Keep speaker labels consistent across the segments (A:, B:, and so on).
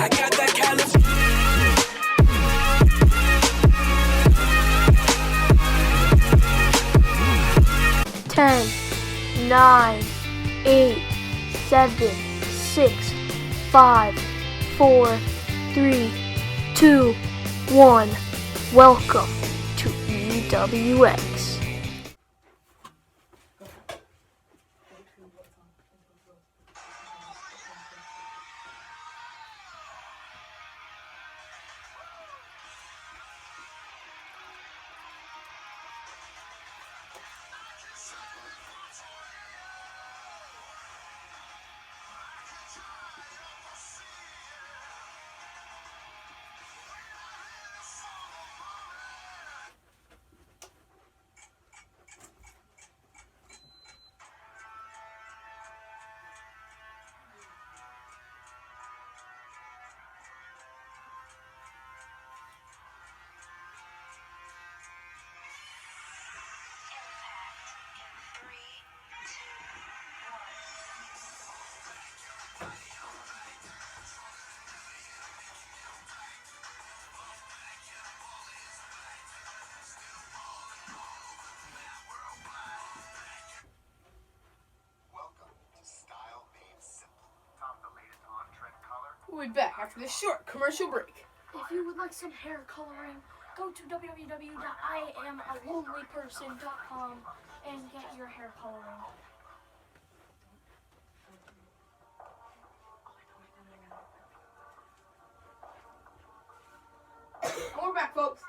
A: I got that California.
B: 10, 9, 8, 7, 6, 5, 4, 3, 2, 1. Welcome to EWX.
C: We'll be back after this short commercial break.
B: If you would like some hair coloring, go to www.iamalonelyperson.com and get your hair coloring.
C: We're back, folks.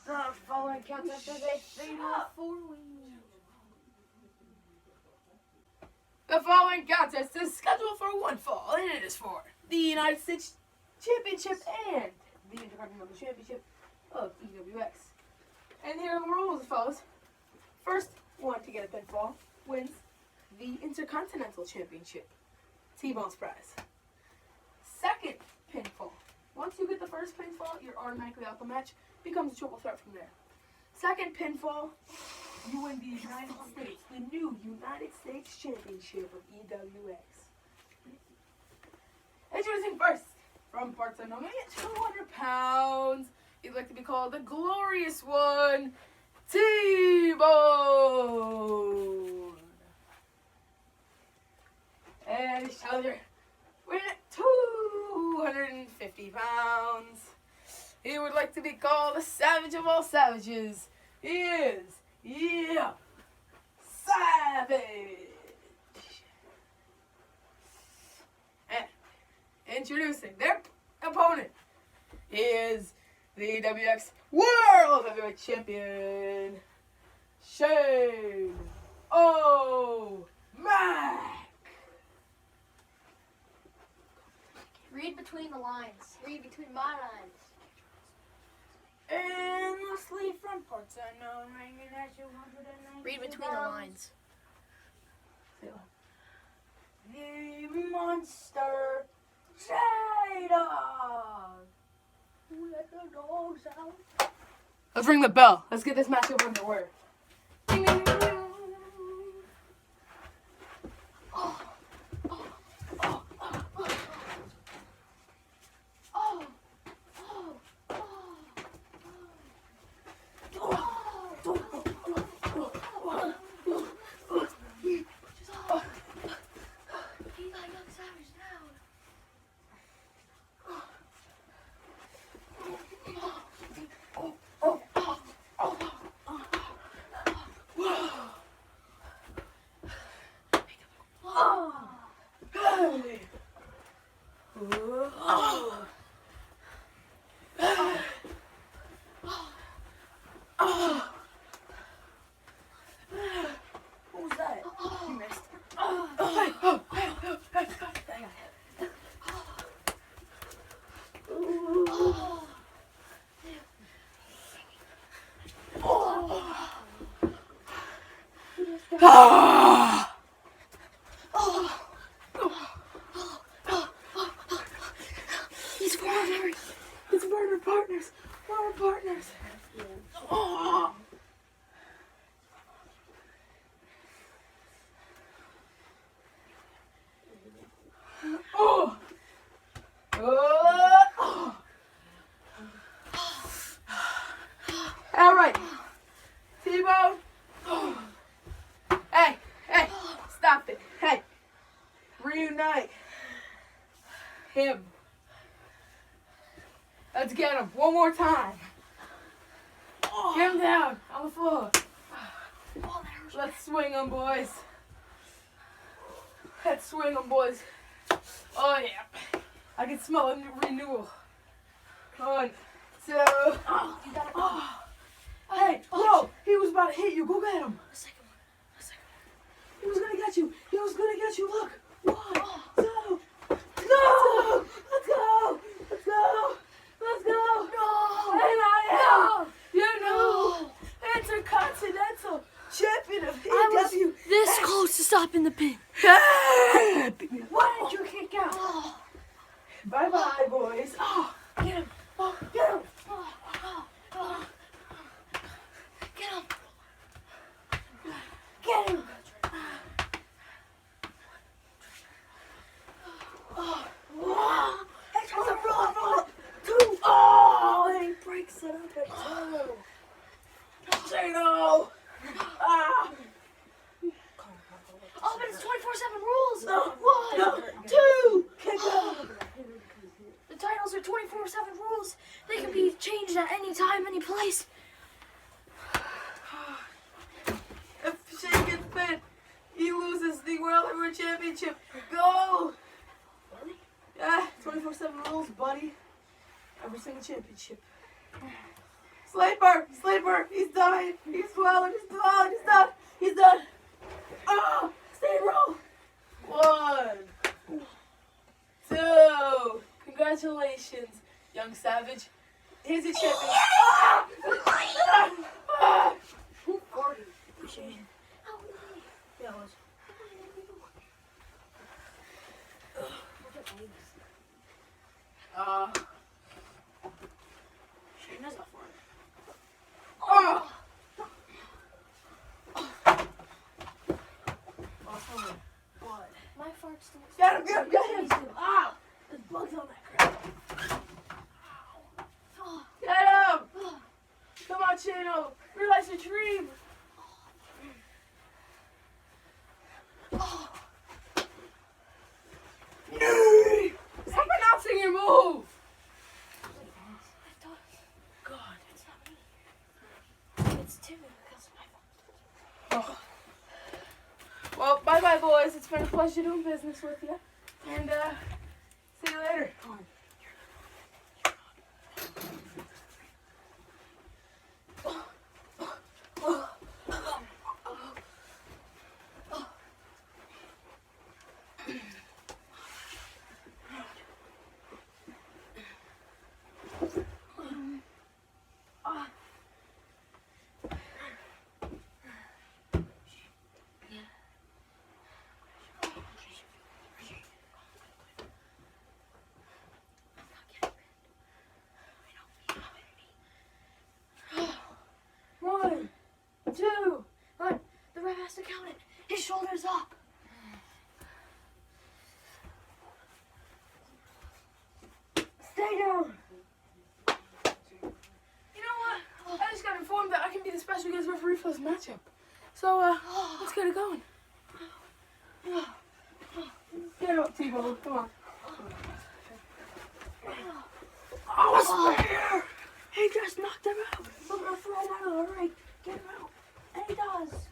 B: The following contest is a fatal four-way.
C: The following contest is scheduled for one fall, and it is for the United States Championship and the Intercontinental Championship of EWX. And here are the rules as follows. First one to get a pinfall wins the Intercontinental Championship T-Bones prize. Second pinfall. Once you get the first pinfall, you're automatically out the match. Becomes a triple threat from there. Second pinfall, you win the United States, the new United States Championship of EWX. Introducing first, from parts unknown, at 200 pounds, he'd like to be called the Glorious One, T-Bone. And his challenger, we're at 250 pounds. He would like to be called the Savage of all savages. He is, Savage. And introducing their opponent, he is the EWX World Heavyweight Champion, Shane O'Mac.
B: Read between the lines. Read between my lines.
C: And mostly from parts unknown, ringing at 290.
B: Read between the lines.
C: The Monster J-Dog.
B: Who let the dogs out?
C: Let's ring the bell. Let's get this match over underway. Ding, ding, ding, ding.
B: Oh.
C: What was that? You missed.
B: He's forward.
C: It's murder partners. Murder partners. Oh. Oh. Oh. All right. T-Bone. Hey, stop it. Hey, reunite him. Let's get him one more time. Get him down on the floor. Let's swing him, boys. Let's swing him, boys. Oh, yeah. I can smell a renewal. 1, 2. Hey, whoa. He was about to hit you. Go get him.
B: The second one.
C: He was going to get you. Look. 1, 2. No! Let's go.
B: No!
C: And I am, Intercontinental Champion of
B: I was
C: EWX.
B: this close to stopping the pin.
C: Why did you kick out? Bye-bye, boys.
B: Get him.
C: Get him.
B: Get him.
C: That's a roll. 2. Oh, he breaks it up at 2. Zeno.
B: Oh, but it's 24/7 rules.
C: No.
B: 1,
C: 2. Kick out.
B: The titles are 24/7 rules. They can be changed at any time, any place.
C: If Shane gets pinned, he loses the World Heavyweight Championship. Go! Yeah, 24/7 rules, buddy. Every single championship. Sleeper! He's dying. He's swelling. He's done. Oh, stay roll. 1, 2. Congratulations, young savage. Here's your champion.
B: Who farted?
C: Shane. Yeah, it was.
B: Shane does not fart.
C: Oh! What?
B: My farts don't.
C: Get him! Ow! There's bugs on that crap. Get him! Come on, Chino. Realize your dream. Stop announcing your move! God.
B: It's not me. It's Timmy because of my fault.
C: Well, bye-bye, boys. It's been a pleasure doing business with you. And, see you later. One, 2.
B: The ref has to count it. His shoulders up.
C: Stay down. You know what? I just got informed that I can be the special guest referee for this matchup. So, let's get it going. Get up, T-Bone. Come on. Oh, a spear! He just knocked him out. I'm gonna throw him out of the ring. Get him out. And he does.